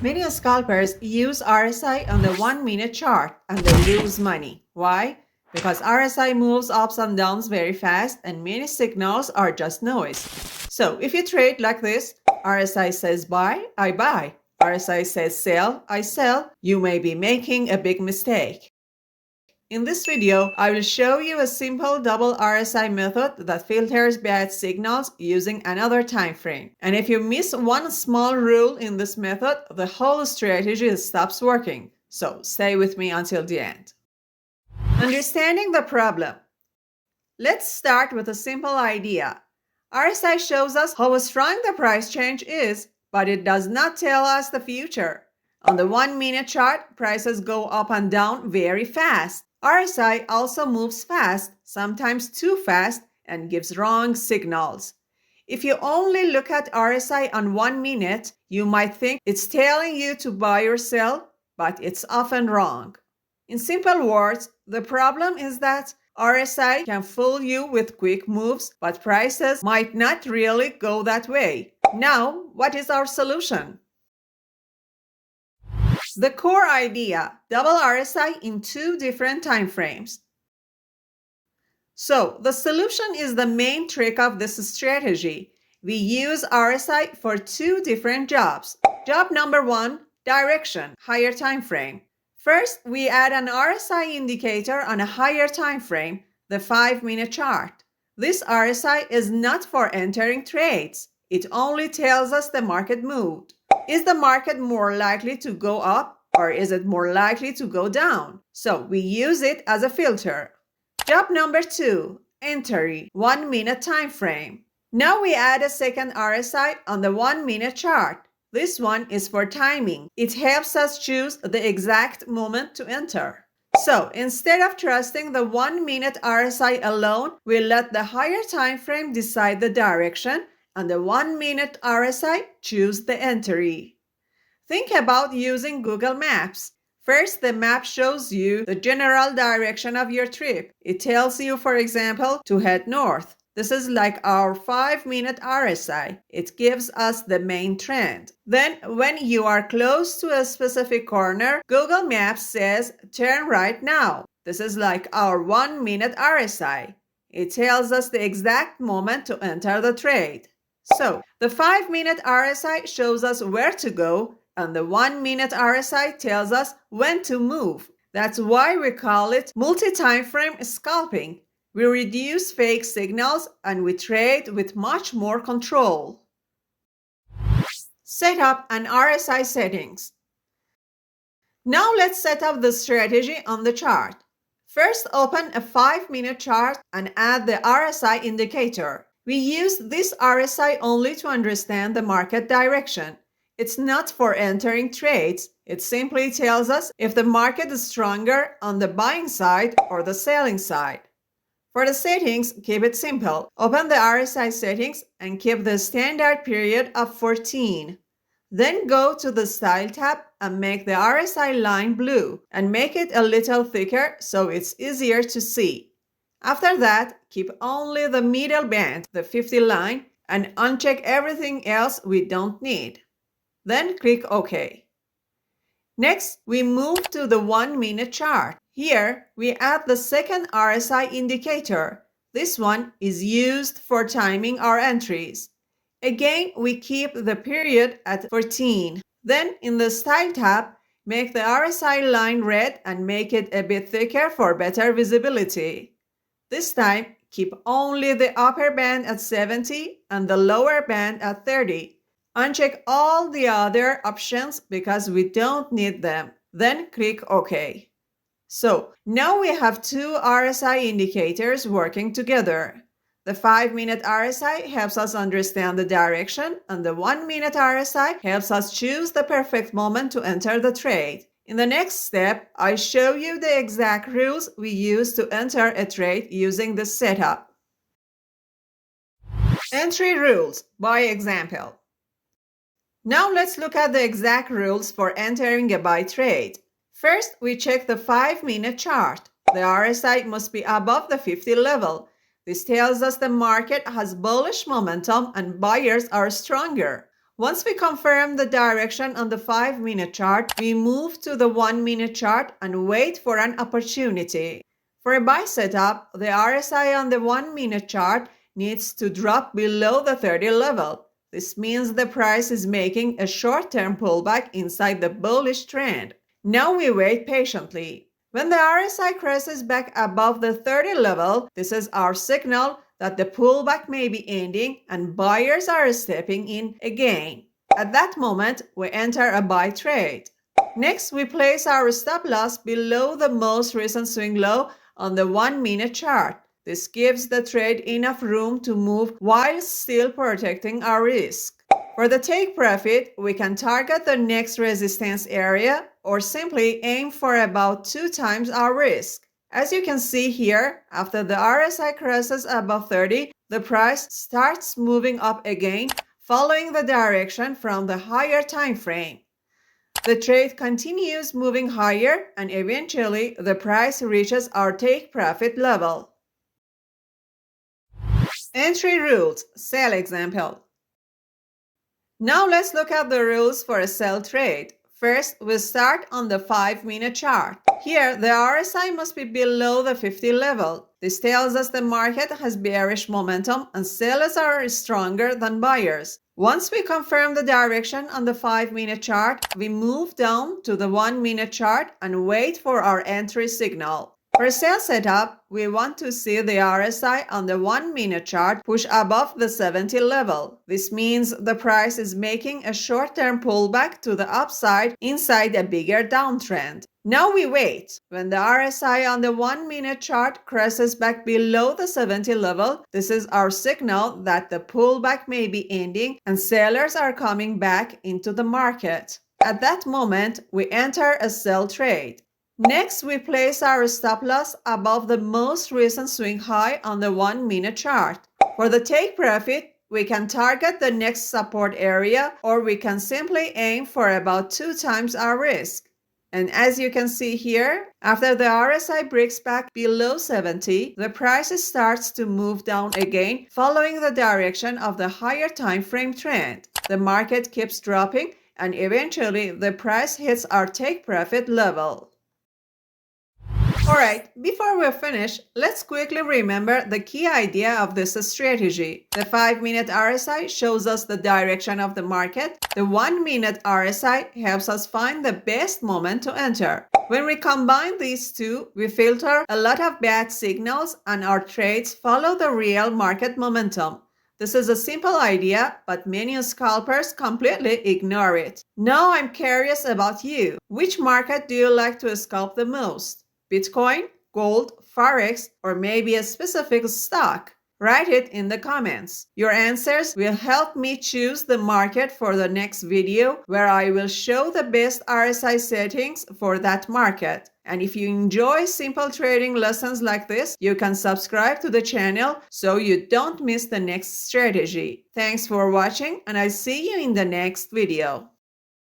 Many scalpers use RSI on the 1 minute chart and they lose money. Why? Because RSI moves ups and downs very fast and many signals are just noise. So if you trade like this, RSI says buy, I buy. RSI says sell, I sell. You may be making a big mistake. In this video, I will show you a simple double RSI method that filters bad signals using another time frame. And if you miss one small rule in this method, the whole strategy stops working. So stay with me until the end. Understanding the problem. Let's start with a simple idea. RSI shows us how strong the price change is, but it does not tell us the future. On the 1 minute chart, prices go up and down very fast. RSI also moves fast, sometimes too fast, and gives wrong signals. If you only look at RSI on 1 minute, you might think it's telling you to buy or sell, but it's often wrong. In simple words, the problem is that RSI can fool you with quick moves, but prices might not really go that way. Now, what is our solution? The core idea, double RSI in two different time frames. So, the solution is the main trick of this strategy. We use RSI for two different jobs. Job number one, direction, higher time frame. First, we add an RSI indicator on a higher time frame, the 5-minute chart. This RSI is not for entering trades. It only tells us the market moved. Is the market more likely to go up or is it more likely to go down? So we use it as a filter. Job number two, entry, 1-minute time frame. Now we add a second RSI on the 1-minute chart. This one is for timing. It helps us choose the exact moment to enter. So instead of trusting the 1-minute RSI alone, we let the higher time frame decide the direction and the 1-minute RSI choose the entry. Think about using Google Maps. First, the map shows you the general direction of your trip. It tells you, for example, to head north. This is like our 5-minute RSI. It gives us the main trend. Then, when you are close to a specific corner, Google Maps says, turn right now. This is like our 1-minute RSI. It tells us the exact moment to enter the trade. So, the 5-minute RSI shows us where to go, and the 1-minute RSI tells us when to move. That's why we call it multi-timeframe scalping. We reduce fake signals and we trade with much more control. Setup and RSI settings. Now let's set up the strategy on the chart. First, open a 5-minute chart and add the RSI indicator. We use this RSI only to understand the market direction. It's not for entering trades. It simply tells us if the market is stronger on the buying side or the selling side. For the settings, keep it simple. Open the RSI settings and keep the standard period of 14. Then go to the Style tab and make the RSI line blue and make it a little thicker so it's easier to see. After that, keep only the middle band, the 50 line, and uncheck everything else we don't need. Then click OK. Next, we move to the 1-minute chart. Here, we add the second RSI indicator. This one is used for timing our entries. Again, we keep the period at 14. Then, in the Style tab, make the RSI line red and make it a bit thicker for better visibility. This time, keep only the upper band at 70 and the lower band at 30. Uncheck all the other options because we don't need them. Then click OK. So, now we have two RSI indicators working together. The 5-minute RSI helps us understand the direction, and the 1-minute RSI helps us choose the perfect moment to enter the trade. In the next step, I show you the exact rules we use to enter a trade using this setup. Entry rules by example. Now let's look at the exact rules for entering a buy trade. First, we check the 5-minute chart. The RSI must be above the 50 level. This tells us the market has bullish momentum and buyers are stronger. Once we confirm the direction on the 5-minute chart, we move to the 1-minute chart and wait for an opportunity. For a buy setup, the RSI on the 1-minute chart needs to drop below the 30 level. This means the price is making a short-term pullback inside the bullish trend. Now we wait patiently. When the RSI crosses back above the 30 level, this is our signal that the pullback may be ending and buyers are stepping in again. At that moment, we enter a buy trade. Next, we place our stop loss below the most recent swing low on the 1-minute chart. This gives the trade enough room to move while still protecting our risk. For the take profit, we can target the next resistance area or simply aim for about 2 times our risk. As you can see here, after the RSI crosses above 30, the price starts moving up again, following the direction from the higher time frame. The trade continues moving higher and eventually the price reaches our take profit level. Entry rules, sell example. Now let's look at the rules for a sell trade. First, we start on the 5-minute chart. Here, the RSI must be below the 50 level. This tells us the market has bearish momentum and sellers are stronger than buyers. Once we confirm the direction on the 5-minute chart, we move down to the 1-minute chart and wait for our entry signal. For a sell setup, we want to see the RSI on the 1-minute chart push above the 70 level. This means the price is making a short-term pullback to the upside inside a bigger downtrend. Now we wait. When the RSI on the 1-minute chart crosses back below the 70 level, this is our signal that the pullback may be ending and sellers are coming back into the market. At that moment, we enter a sell trade. Next, we place our stop loss above the most recent swing high on the 1-minute chart. For the take profit, we can target the next support area or we can simply aim for about 2 times our risk. And as you can see here, after the RSI breaks back below 70, the price starts to move down again, following the direction of the higher time frame trend. The market keeps dropping and eventually the price hits our take profit level. Alright, before we finish, let's quickly remember the key idea of this strategy. The 5-minute RSI shows us the direction of the market. The 1-minute RSI helps us find the best moment to enter. When we combine these two, we filter a lot of bad signals and our trades follow the real market momentum. This is a simple idea, but many scalpers completely ignore it. Now I'm curious about you. Which market do you like to scalp the most? Bitcoin, gold, Forex, or maybe a specific stock? Write it in the comments. Your answers will help me choose the market for the next video where I will show the best RSI settings for that market. And if you enjoy simple trading lessons like this, you can subscribe to the channel so you don't miss the next strategy. Thanks for watching and I'll see you in the next video.